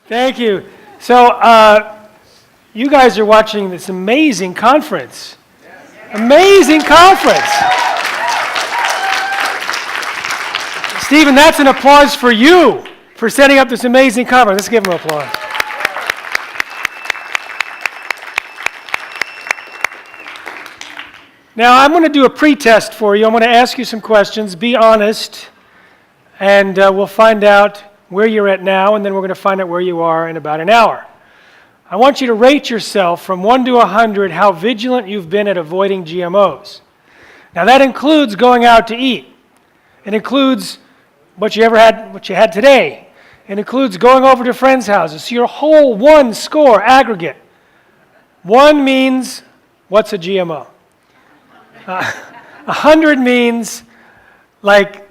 Thank you. So, you guys are watching this amazing conference. Amazing conference. Stephen, that's an applause for you for setting up this amazing conference. Let's give him an applause. Now, I'm going to do a pretest for you. I'm going to ask you some questions. Be honest, and we'll find out where you're at now, and then we're going to find out where you are in about an hour. I want you to rate yourself from 1 to 100 how vigilant you've been at avoiding GMOs. Now, that includes going out to eat. It includes what you had today. It includes going over to friends' houses. So your whole 1 score aggregate. 1 means, what's a GMO? 100 means, like,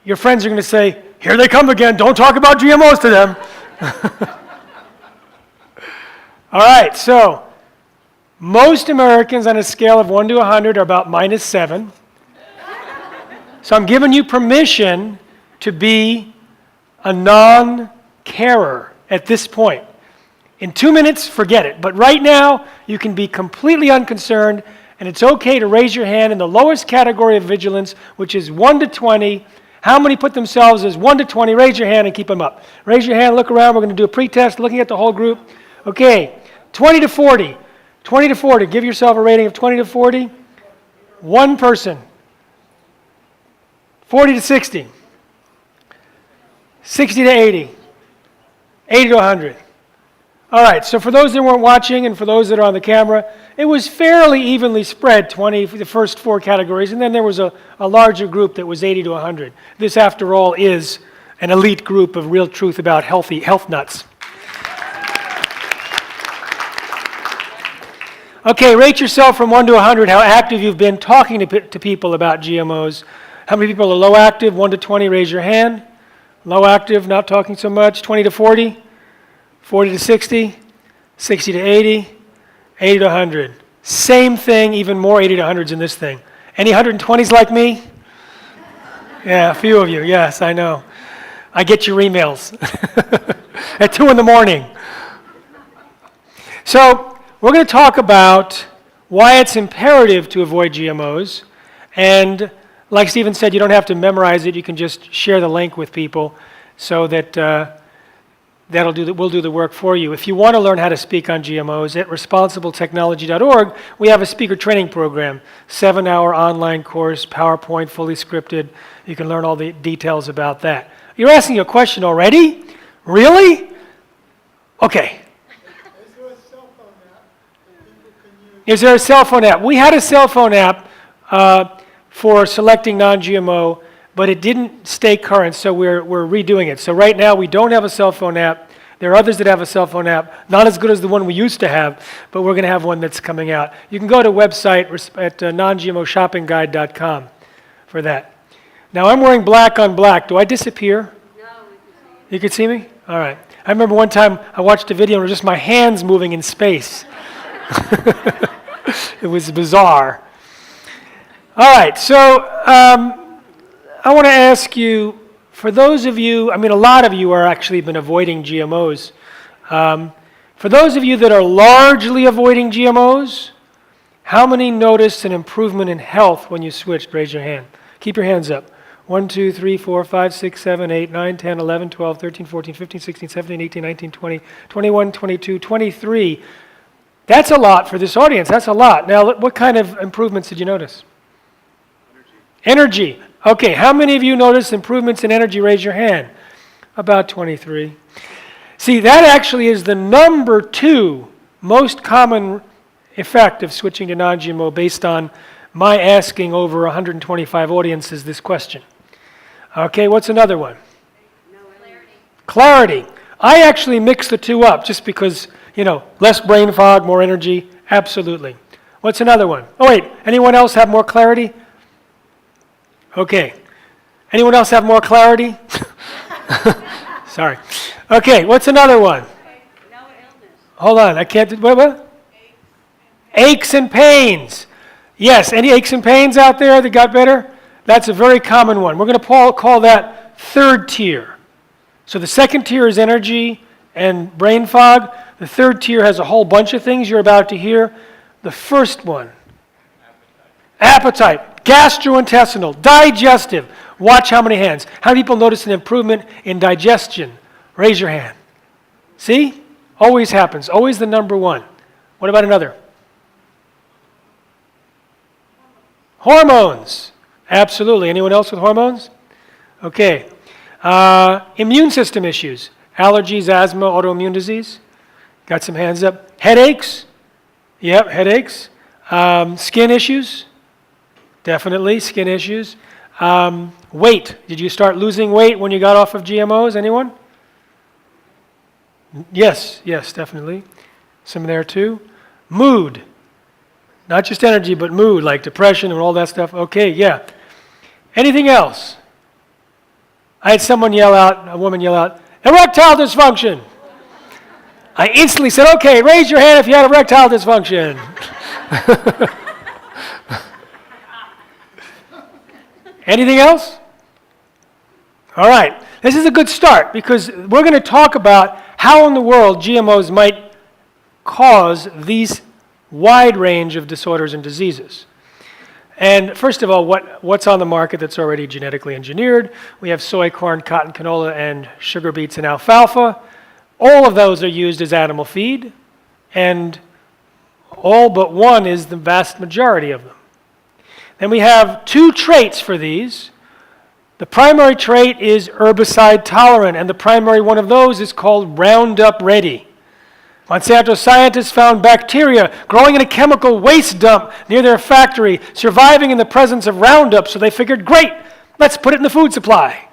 your friends are going to say, here they come again, don't talk about GMOs to them. All right, so most Americans on a scale of 1 to 100 are about -7. So I'm giving you permission to be a non-carer at this point. In 2 minutes, forget it. But right now, you can be completely unconcerned, and it's okay to raise your hand in the lowest category of vigilance, which is 1 to 20. How many put themselves as 1 to 20? Raise your hand and keep them up. Raise your hand, look around. We're going to do a pretest, looking at the whole group. Okay, 20 to 40. 20 to 40. Give yourself a rating of 20 to 40. 1 person. 40 to 60. 60 to 80. 80 to 100. All right, so for those that weren't watching and for those that are on the camera, it was fairly evenly spread, 20 for the first 4 categories, and then there was a larger group that was 80 to 100. This, after all, is an elite group of real truth about health nuts. Okay, rate yourself from 1 to 100 how active you've been talking to people about GMOs. How many people are low active? 1 to 20, raise your hand. Low active, not talking so much. 20 to 40. 40 to 60, 60 to 80, 80 to 100. Same thing, even more 80 to 100s in this thing. Any 120s like me? Yeah, a few of you, yes, I know. I get your emails at 2 in the morning. So we're going to talk about why it's imperative to avoid GMOs. And like Stephen said, you don't have to memorize it. You can just share the link with people so that we'll do the work for you. If you want to learn how to speak on GMOs, at responsibletechnology.org, we have a speaker training program, 7-hour online course, PowerPoint, fully scripted. You can learn all the details about that. You're asking a question already? Really? Okay. Is there a cell phone app that people can use? Is there a cell phone app? We had a cell phone app for selecting non-GMO, but it didn't stay current, so we're redoing it. So right now, we don't have a cell phone app. There are others that have a cell phone app, not as good as the one we used to have, but we're going to have one that's coming out. You can go to a website at non-GMOshoppingguide.com for that. Now, I'm wearing black on black. Do I disappear? No, we can see you. You can see me? All right. I remember one time I watched a video and it was just my hands moving in space. It was bizarre. All right, so I want to ask you, for those of you, I mean, a lot of you are actually been avoiding GMOs. For those of you that are largely avoiding GMOs, how many noticed an improvement in health when you switched? Raise your hand. Keep your hands up. 1, 2, 3, 4, 5, 6, 7, 8, 9, 10, 11, 12, 13, 14, 15, 16, 17, 18, 19, 20, 21, 22, 23. That's a lot for this audience. That's a lot. Now, what kind of improvements did you notice? Energy. Okay, how many of you noticed improvements in energy? Raise your hand. About 23. See, that actually is the number 2 most common effect of switching to non-GMO based on my asking over 125 audiences this question. Okay, what's another one? Clarity. I actually mix the 2 up just because, less brain fog, more energy. Absolutely. What's another one? Oh, wait, anyone else have more clarity? Okay. Anyone else have more clarity? Sorry. Okay, what's another one? No illness. Hold on, I can't, what? Aches and pains. Yes, any aches and pains out there that got better? That's a very common one. We're going to call that 3rd tier. So the 2nd tier is energy, and brain fog. The third tier has a whole bunch of things you're about to hear. The first one, appetite, gastrointestinal, digestive. Watch how many hands. How many people notice an improvement in digestion? Raise your hand. See? Always happens. Always the number one. What about another? Hormones. Absolutely. Anyone else with hormones? Okay. Immune system issues. Allergies, asthma, autoimmune disease. Got some hands up. Headaches. Yep, headaches. Skin issues. Definitely skin issues. Weight. Did you start losing weight when you got off of GMOs? Anyone? Yes, definitely. Some there too. Mood. Not just energy, but mood, like depression and all that stuff. Okay, yeah. Anything else? I had a woman yell out, erectile dysfunction. I instantly said, okay, raise your hand if you had erectile dysfunction. Anything else? All right. This is a good start because we're going to talk about how in the world GMOs might cause these wide range of disorders and diseases. And first of all, what's on the market that's already genetically engineered? We have soy, corn, cotton, canola, and sugar beets and alfalfa. All of those are used as animal feed, and all but one is the vast majority of them. Then we have two traits for these. The primary trait is herbicide tolerant, and the primary one of those is called Roundup Ready. Monsanto scientists found bacteria growing in a chemical waste dump near their factory, surviving in the presence of Roundup, so they figured, great, let's put it in the food supply.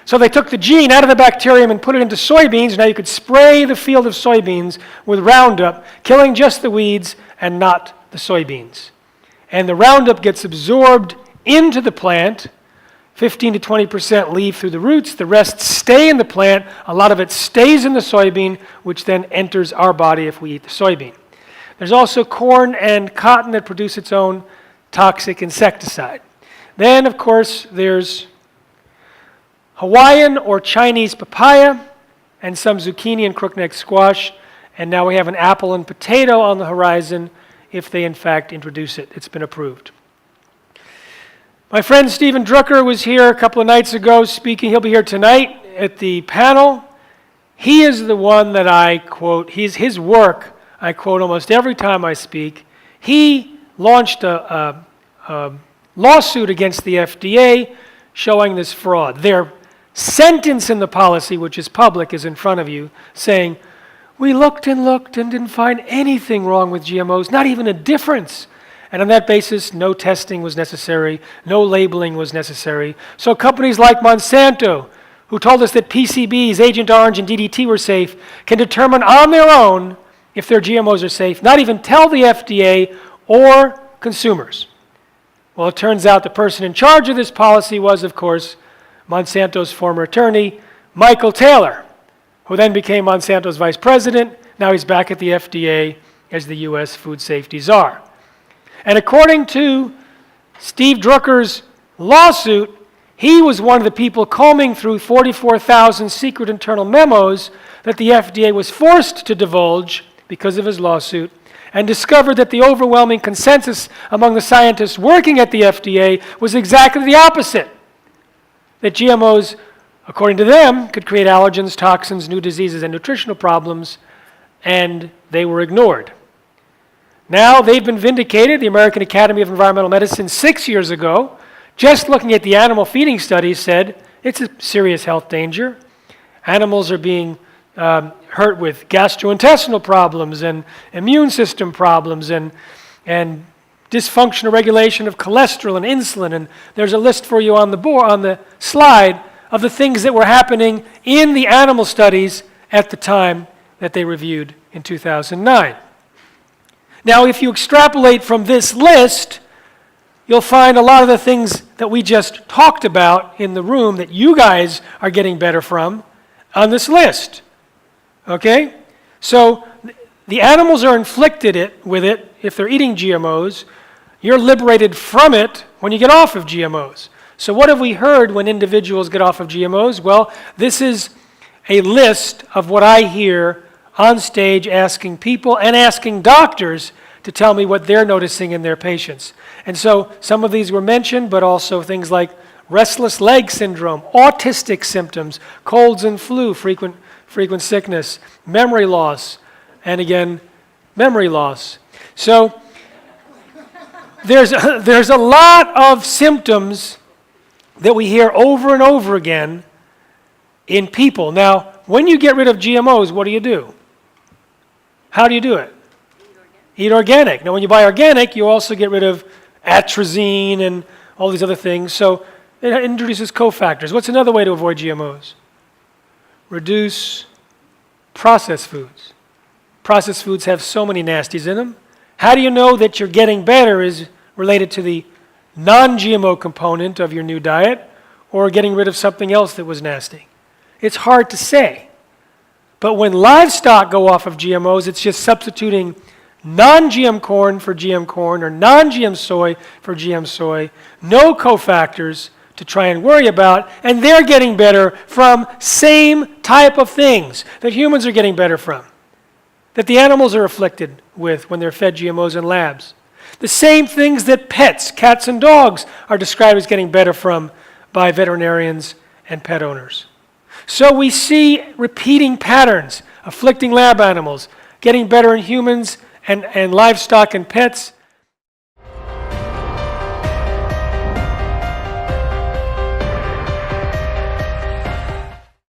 So they took the gene out of the bacterium and put it into soybeans. Now you could spray the field of soybeans with Roundup, killing just the weeds and not the soybeans. And the Roundup gets absorbed into the plant. 15 to 20% leave through the roots. The rest stay in the plant. A lot of it stays in the soybean, which then enters our body if we eat the soybean. There's also corn and cotton that produce its own toxic insecticide. Then, of course, there's Hawaiian or Chinese papaya and some zucchini and crookneck squash. And now we have an apple and potato on the horizon if they, in fact, introduce it. It's been approved. My friend Stephen Drucker was here a couple of nights ago speaking. He'll be here tonight at the panel. He is the one that I quote. His work I quote almost every time I speak. He launched a lawsuit against the FDA showing this fraud. Their sentence in the policy, which is public, is in front of you, saying, we looked and didn't find anything wrong with GMOs, not even a difference. And on that basis, no testing was necessary, no labeling was necessary. So companies like Monsanto, who told us that PCBs, Agent Orange, and DDT were safe, can determine on their own if their GMOs are safe, not even tell the FDA or consumers. Well, it turns out the person in charge of this policy was, of course, Monsanto's former attorney, Michael Taylor, who then became Monsanto's vice president. Now he's back at the FDA as the U.S. food safety czar. And according to Steve Drucker's lawsuit, he was one of the people combing through 44,000 secret internal memos that the FDA was forced to divulge because of his lawsuit, and discovered that the overwhelming consensus among the scientists working at the FDA was exactly the opposite. That GMOs, according to them, could create allergens, toxins, new diseases, and nutritional problems, and they were ignored. Now they've been vindicated. The American Academy of Environmental Medicine 6 years ago, just looking at the animal feeding studies, said it's a serious health danger. Animals are being hurt with gastrointestinal problems and immune system problems and dysfunctional regulation of cholesterol and insulin. And there's a list for you on the slide of the things that were happening in the animal studies at the time that they reviewed in 2009. Now, if you extrapolate from this list, you'll find a lot of the things that we just talked about in the room that you guys are getting better from on this list. Okay? So the animals are inflicted with it if they're eating GMOs. You're liberated from it when you get off of GMOs. So what have we heard when individuals get off of GMOs? Well, this is a list of what I hear on stage asking people and asking doctors to tell me what they're noticing in their patients. And so some of these were mentioned, but also things like restless leg syndrome, autistic symptoms, colds and flu, frequent sickness, memory loss, and again, memory loss. So there's a lot of symptoms that we hear over and over again in people. Now, when you get rid of GMOs, what do? How do you do it? Eat organic. Now, when you buy organic, you also get rid of atrazine and all these other things. So it introduces cofactors. What's another way to avoid GMOs? Reduce processed foods. Processed foods have so many nasties in them. How do you know that you're getting better is related to the non-GMO component of your new diet or getting rid of something else that was nasty? It's hard to say. But when livestock go off of GMOs, it's just substituting non-GM corn for GM corn or non-GM soy for GM soy, no cofactors to try and worry about, and they're getting better from same type of things that humans are getting better from, that the animals are afflicted with when they're fed GMOs in labs. The same things that pets, cats and dogs, are described as getting better from by veterinarians and pet owners. So we see repeating patterns, afflicting lab animals, getting better in humans and livestock and pets,